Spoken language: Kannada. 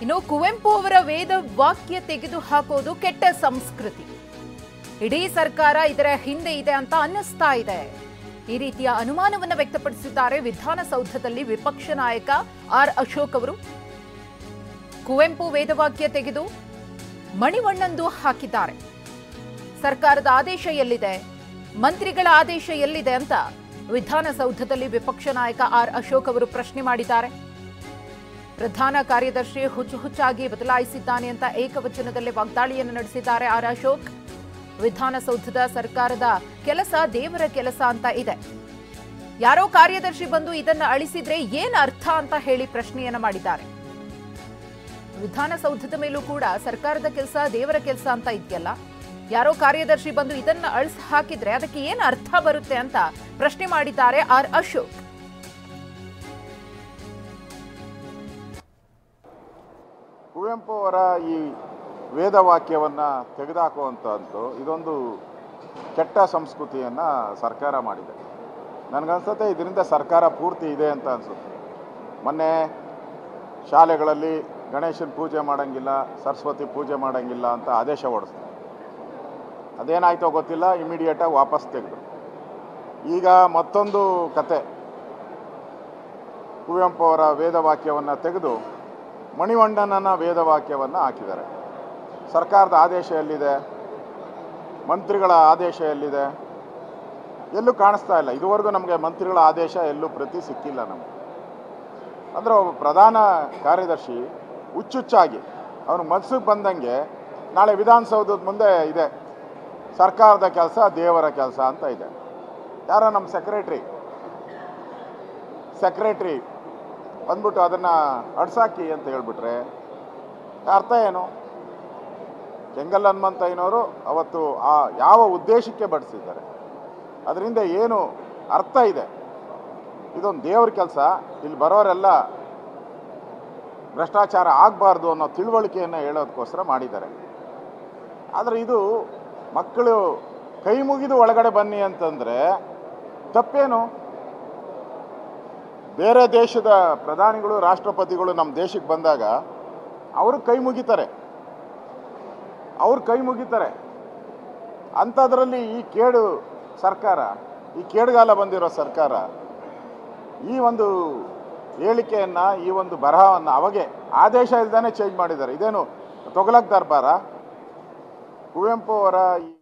ಇನ್ನು ಕುವೆಂಪು ಅವರ ವೇದ ವಾಕ್ಯ ತೆಗೆದು ಹಾಕೋದು ಕೆಟ್ಟ ಸಂಸ್ಕೃತಿ. ಇಡೀ ಸರ್ಕಾರ ಇದರ ಹಿಂದೆ ಇದೆ ಅಂತ ಅನ್ನಿಸ್ತಾ ಇದೆ. ಈ ರೀತಿಯ ಅನುಮಾನವನ್ನು ವ್ಯಕ್ತಪಡಿಸಿದ್ದಾರೆ ವಿಧಾನಸೌಧದಲ್ಲಿ ವಿಪಕ್ಷ ನಾಯಕ ಆರ್ ಅಶೋಕ್ ಅವರು. ಕುವೆಂಪು ವೇದವಾಕ್ಯ ತೆಗೆದು ಮಣಿವಣ್ಣಂದು ಹಾಕಿದ್ದಾರೆ. ಸರ್ಕಾರದ ಆದೇಶ ಎಲ್ಲಿದೆ, ಮಂತ್ರಿಗಳ ಆದೇಶ ಎಲ್ಲಿದೆ ಅಂತ ವಿಧಾನಸೌಧದಲ್ಲಿ ವಿಪಕ್ಷ ನಾಯಕ ಆರ್ ಅಶೋಕ್ ಅವರು ಪ್ರಶ್ನೆ ಮಾಡಿದ್ದಾರೆ. ಪ್ರಧಾನ ಕಾರ್ಯದರ್ಶಿ ಹುಚ್ಚುಹುಚ್ಚಾಗಿ ಬದಲಾಯಿಸಿದ್ದಾನೆ ಅಂತ ಏಕವಚನದಲ್ಲಿ ವಾಗ್ದಾಳಿಯನ್ನು ನಡೆಸಿದ್ದಾರೆ ಆರ್ ಅಶೋಕ್. ವಿಧಾನಸೌಧದ ಸರ್ಕಾರದ ಕೆಲಸ ದೇವರ ಕೆಲಸ ಅಂತ ಇದೆ. ಯಾರೋ ಕಾರ್ಯದರ್ಶಿ ಬಂದು ಇದನ್ನ ಅಳಿಸಿದ್ರೆ ಏನ್ ಅರ್ಥ ಅಂತ ಹೇಳಿ ಪ್ರಶ್ನೆಯನ್ನ ಮಾಡಿದ್ದಾರೆ. ವಿಧಾನಸೌಧದ ಮೇಲೂ ಕೂಡ ಸರ್ಕಾರದ ಕೆಲಸ ದೇವರ ಕೆಲಸ ಅಂತ ಇದೆಯಲ್ಲ, ಯಾರೋ ಕಾರ್ಯದರ್ಶಿ ಬಂದು ಇದನ್ನ ಅಳಿಸಿ ಹಾಕಿದ್ರೆ ಅದಕ್ಕೆ ಏನ್ ಅರ್ಥ ಬರುತ್ತೆ ಅಂತ ಪ್ರಶ್ನೆ ಮಾಡಿದ್ದಾರೆ ಆರ್ ಅಶೋಕ್. ಕುವೆಂಪು ಅವರ ಈ ವೇದವಾಕ್ಯವನ್ನು ತೆಗೆದುಹಾಕುವಂಥದ್ದು ಇದೊಂದು ಕೆಟ್ಟ ಸಂಸ್ಕೃತಿಯನ್ನು ಸರ್ಕಾರ ಮಾಡಿದೆ. ನನಗನ್ಸುತ್ತೆ ಇದರಿಂದ ಸರ್ಕಾರ ಪೂರ್ತಿ ಇದೆ ಅಂತ ಅನಿಸುತ್ತೆ. ಮೊನ್ನೆ ಶಾಲೆಗಳಲ್ಲಿ ಗಣೇಶನ ಪೂಜೆ ಮಾಡೋಂಗಿಲ್ಲ, ಸರಸ್ವತಿ ಪೂಜೆ ಮಾಡೋಂಗಿಲ್ಲ ಅಂತ ಆದೇಶ ಹೊರಡಿಸ್ತಾರೆ. ಅದೇನಾಯ್ತೋ ಗೊತ್ತಿಲ್ಲ, ಇಮಿಡಿಯೇಟಾಗಿ ವಾಪಸ್ ತೆಗೆದು ಈಗ ಮತ್ತೊಂದು ಕತೆ. ಕುವೆಂಪು ಅವರ ವೇದವಾಕ್ಯವನ್ನು ತೆಗೆದು ಮಣಿವಣ್ಣನ ವೇದವಾಕ್ಯವನ್ನು ಹಾಕಿದ್ದಾರೆ. ಸರ್ಕಾರದ ಆದೇಶ ಎಲ್ಲಿದೆ, ಮಂತ್ರಿಗಳ ಆದೇಶ ಎಲ್ಲಿದೆ, ಎಲ್ಲೂ ಕಾಣಿಸ್ತಾ ಇಲ್ಲ. ಇದುವರೆಗೂ ನಮಗೆ ಮಂತ್ರಿಗಳ ಆದೇಶ ಎಲ್ಲೂ ಪ್ರತಿ ಸಿಕ್ಕಿಲ್ಲ ನಮಗೆ. ಅಂದರೆ ಒಬ್ಬ ಪ್ರಧಾನ ಕಾರ್ಯದರ್ಶಿ ಹುಚ್ಚುಚ್ಚಾಗಿ ಅವನು ಮನಸ್ಸಿಗೆ ಬಂದಂಗೆ ನಾಳೆ ವಿಧಾನಸೌಧದ ಮುಂದೆ ಇದೆ ಸರ್ಕಾರದ ಕೆಲಸ ದೇವರ ಕೆಲಸ ಅಂತ ಇದೆ. ಯಾರೋ ನಮ್ಮ ಸೆಕ್ರೆಟ್ರಿ ಬಂದ್ಬಿಟ್ಟು ಅದನ್ನು ಅಡ್ಸಾಕಿ ಅಂತ ಹೇಳ್ಬಿಟ್ರೆ ಅರ್ಥ ಏನು? ಕೆಂಗಲ್ ಹನುಮಂತಯ್ಯನವರು ಅವತ್ತು ಆ ಯಾವ ಉದ್ದೇಶಕ್ಕೆ ಬಡಿಸಿದ್ದಾರೆ, ಅದರಿಂದ ಏನು ಅರ್ಥ ಇದೆ? ಇದೊಂದು ದೇವ್ರ ಕೆಲಸ, ಇಲ್ಲಿ ಬರೋರೆಲ್ಲ ಭ್ರಷ್ಟಾಚಾರ ಆಗಬಾರ್ದು ಅನ್ನೋ ತಿಳುವಳಿಕೆಯನ್ನು ಹೇಳೋದಕ್ಕೋಸ್ಕರ ಮಾಡಿದ್ದಾರೆ. ಆದರೆ ಇದು ಮಕ್ಕಳು ಕೈ ಮುಗಿದು ಒಳಗಡೆ ಬನ್ನಿ ಅಂತಂದರೆ ತಪ್ಪೇನು? ಬೇರೆ ದೇಶದ ಪ್ರಧಾನಿಗಳು ರಾಷ್ಟ್ರಪತಿಗಳು ನಮ್ಮ ದೇಶಕ್ಕೆ ಬಂದಾಗ ಅವರು ಕೈ ಮುಗಿತಾರೆ. ಅಂಥದ್ರಲ್ಲಿ ಈ ಕೇಡು ಸರ್ಕಾರ, ಈ ಕೇಡುಗಾಲ ಬಂದಿರೋ ಸರ್ಕಾರ ಈ ಒಂದು ಹೇಳಿಕೆಯನ್ನು, ಈ ಒಂದು ಬರಹವನ್ನು ಅವಾಗೆ ಆದೇಶ ಇಲ್ದೇ ಚೇಂಜ್ ಮಾಡಿದ್ದಾರೆ. ಇದೇನು ತೊಗಲಕ್ ದರ್ಬಾರ? ಕುವೆಂಪು ಅವರ ಈ